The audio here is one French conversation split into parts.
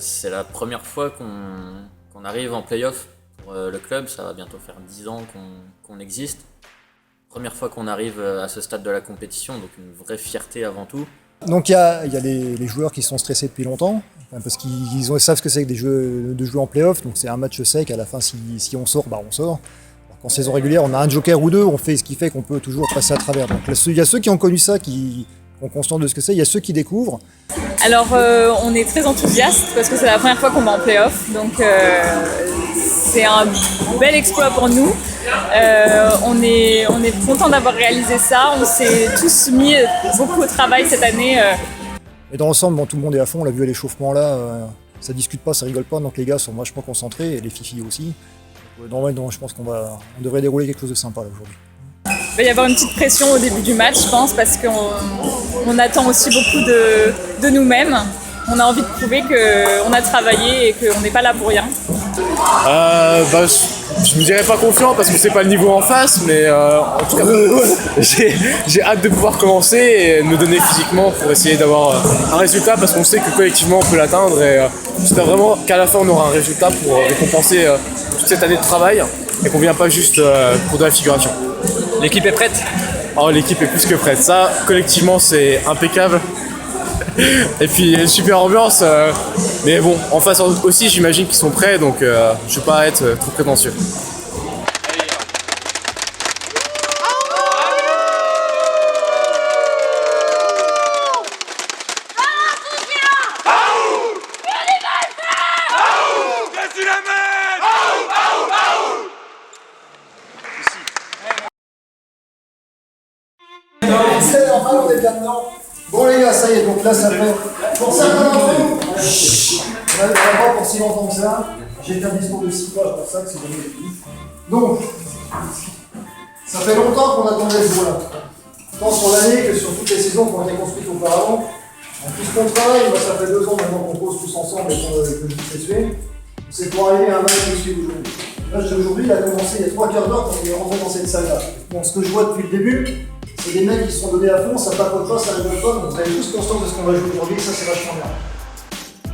c'est la première fois qu'on arrive en play-off pour le club. Ça va bientôt faire 10 ans qu'on existe. Première fois qu'on arrive à ce stade de la compétition, donc une vraie fierté avant tout. Donc il y a les joueurs qui sont stressés depuis longtemps, parce qu'ils savent ce que c'est que de jouer en play-off, donc c'est un match sec, à la fin si on sort, on sort. Alors qu'en saison régulière, on a un joker ou deux, on fait ce qui fait qu'on peut toujours passer à travers. Donc il y a ceux qui ont connu ça, qui ont conscience de ce que c'est, il y a ceux qui découvrent. Alors on est très enthousiastes parce que c'est la première fois qu'on va en play-off, donc c'est un bel exploit pour nous. On est content d'avoir réalisé ça, on s'est tous mis beaucoup au travail cette année. Et dans l'ensemble, tout le monde est à fond, on l'a vu à l'échauffement là, ça discute pas, ça rigole pas, donc les gars sont vachement concentrés, et les filles aussi. Donc, je pense qu'on devrait dérouler quelque chose de sympa là aujourd'hui. Il va y avoir une petite pression au début du match, je pense, parce qu'on attend aussi beaucoup de nous-mêmes. On a envie de prouver qu'on a travaillé et qu'on n'est pas là pour rien. Je me dirais pas confiant parce que c'est pas le niveau en face, mais en tout cas, j'ai hâte de pouvoir commencer et me donner physiquement pour essayer d'avoir un résultat, parce qu'on sait que collectivement on peut l'atteindre, et j'espère vraiment qu'à la fin on aura un résultat pour récompenser toute cette année de travail et qu'on vient pas juste pour de la figuration. L'équipe est prête ? Oh, l'équipe est plus que prête. Ça, collectivement, c'est impeccable. Et puis, super ambiance. Mais bon, en face aussi, j'imagine qu'ils sont prêts, donc je ne vais pas être trop prétentieux. Bon les gars, ça y est, donc là ça fait... Pour certains d'entre vous, on n'avait pas pour si longtemps que ça, j'ai fait un discours de 6 pages pour ça, que c'est jamais dit. Donc, ça fait longtemps qu'on attendait ce jour-là. Tant sur l'année que sur toutes les saisons qui ont été construites auparavant. En plus qu'on travaille, ça fait 2 ans maintenant qu'on pose tous ensemble et que je dis tué. C'est pour arriver à un match que je suis aujourd'hui. Le match d'aujourd'hui, il a commencé il y a 3 quarts d'heure quand on est rentré dans cette salle-là. Bon, ce que je vois depuis le début, c'est des mecs qui se sont donnés à fond, ça papote pas, ça rigole pas, donc vous avez tous conscience de ce qu'on va jouer aujourd'hui, ça c'est vachement bien.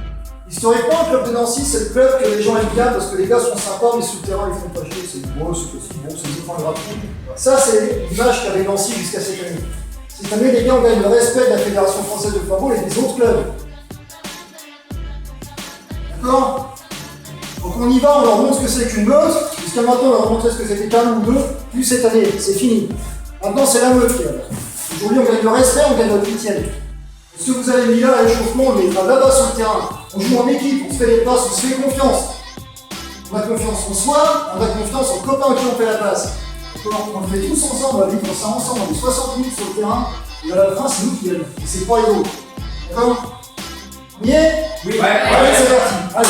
Historiquement, le club de Nancy, c'est le club que les gens aiment bien parce que les gars sont sympas, mais sur le terrain ils font pas chier, c'est beau, c'est possible, bon, c'est des points gratuits. Ça, c'est l'image qu'avait Nancy jusqu'à cette année. Cette année, les gars, on gagne le respect de la Fédération française de football et des autres clubs. D'accord? Donc on y va, on leur montre ce que c'est qu'une meute. Jusqu'à maintenant, on leur montrait ce que c'était qu'un ou deux. Plus cette année, c'est fini. Maintenant, c'est la meute qui est. Aujourd'hui, on gagne le respect, on gagne notre 8e. Ce que vous avez mis là à l'échauffement, on le mettra là-bas sur le terrain. On joue en équipe, on se fait les passes, on se fait confiance. On a confiance en soi, on a confiance en copains qui ont fait la passe. On le fait tous ensemble, on va vivre ça ensemble, on est 60 minutes sur le terrain, et à la fin, c'est nous qui gagnons. Et c'est pas les autres. D'accord? On y est? Oui. Ouais. Allez, c'est parti. Allez.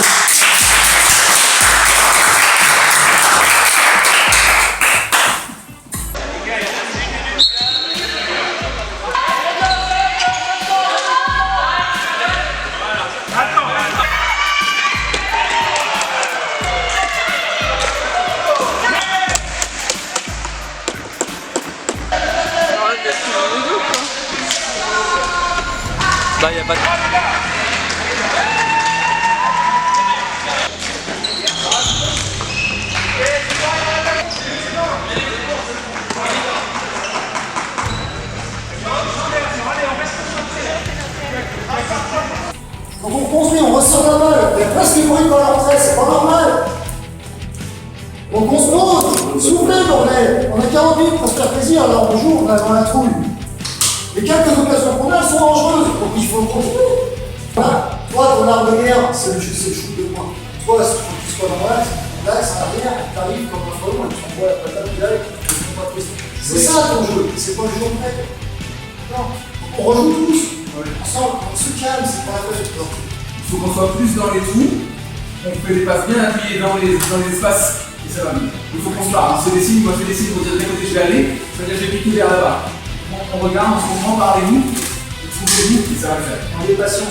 Bah, y a pas de... Donc on construit, on ressort la balle, il y a presque du bruit par la rentrée, c'est pas normal. Donc on se pose, soufflez bordel, on a 40 minutes pour se faire plaisir, alors on joue, on a dans la trouille. Les quelques occasions qu'on a, elles sont dangereuses, donc il faut continuer. Voilà. Toi, ton arme de guerre, c'est le shoot de poing. Toi, il faut que tu sois dans l'axe, à l'arrière, tu arrives comme un frelon, et tu envoies la patate de l'aile, et tu ne pas de pression. C'est ça ton jeu, c'est pas le jeu en fait. Non, on rejoue tous. Ensemble, on se calme, c'est pas la peine. Il faut qu'on soit plus dans les trous, on fait des passes bien appuyées dans les espaces, et ça va mieux. Il faut qu'on se parle, on se fait des signes, moi je fais des signes pour dire de quel côté je vais aller, ça veut dire que je vais piquer vers là-bas. On regarde, on se comprend, parlez-nous, trouvez-vous, et ça va le faire. On est patient.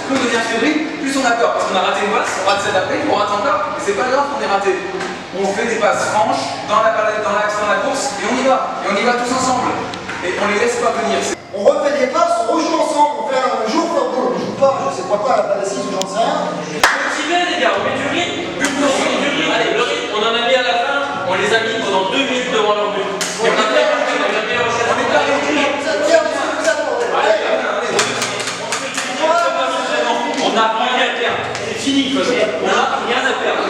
plus on devient fébrile, plus on a peur. Parce qu'on a raté une passe, on rate celle d'après, on rate encore, et c'est pas grave qu'on ait raté. On fait des passes franches dans la palette, dans l'axe, dans la course, et on y va. Et on y va tous ensemble. Et on les laisse pas venir. On refait des passes, on rejoue ensemble, on fait un jour par jour. On joue pas, je sais pas quoi, à la balle assise ou j'en sais rien. Motivé les gars, on met du rythme. Allez, le rythme, on en a mis à la fin, on les a mis pendant 2 minutes devant leur but. Et on a fait un but, on a fait un on n'a rien à perdre. C'est fini, quoi. On n'a rien à perdre.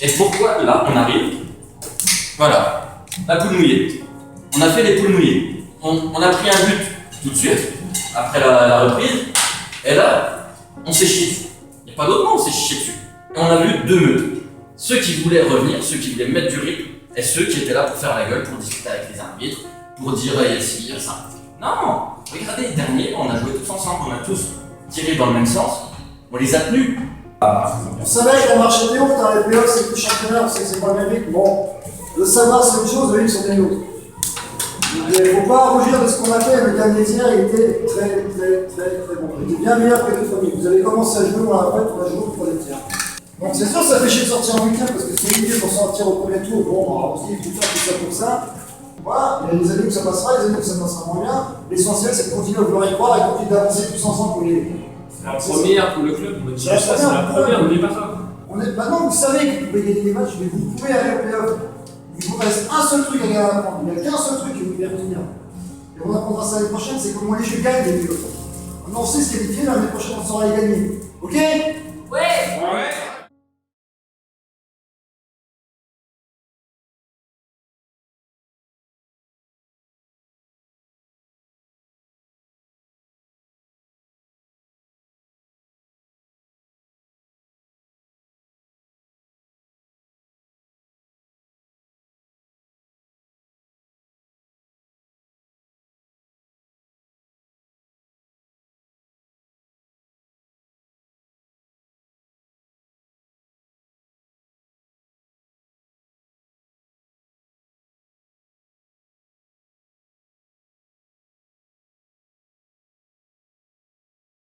Et pourquoi là on arrive? Voilà, la poule mouillée. On a fait les poules mouillées. On a pris un but tout de suite, après la reprise. Et là, on s'est chié dessus. Il n'y a pas d'autre mot, on s'est chié dessus. Et on a vu deux meutes. Ceux qui voulaient revenir, ceux qui voulaient mettre du rythme, et ceux qui étaient là pour faire la gueule, pour discuter avec les arbitres, pour dire il y a ci, il y a ça. Non, regardez les derniers, on a joué tous ensemble, on a tous tiré dans le même sens, on les a tenus. On savait que la marche était haute, hein, les playoffs c'est plus championnat, on sait que c'est pas le même rythme. Bon, le savoir c'est une chose, le rythme c'en est une autre. Il ne faut pas rougir de ce qu'on a fait, le dernier tir il était très bon. Il était bien meilleur que les premiers. Vous avez commencé à jouer, on a joué au troisième tir. Donc c'est sûr ça fait chier de sortir en week-end parce que c'est une idée pour sortir au premier tour. Bon, on se dit il faut faire tout ça pour ça. Voilà, il y a des années où ça passera, des années où ça passera moins bien. L'essentiel c'est de continuer à vouloir y croire et continuer d'avancer tous ensemble pour les. C'est la première pour le club, on dit juste ça, c'est la première, n'oubliez pas ça. Maintenant, vous savez que vous pouvez gagner des matchs, mais vous pouvez aller au play-off. Il vous reste un seul truc à apprendre. Il n'y a qu'un seul truc que vous devez retenir. Et on apprendra ça l'année prochaine, c'est comment les jeux gagnent les play-offs. Maintenant, on sait se qualifier, l'année prochaine, on saura les gagner. Ok? Ouais.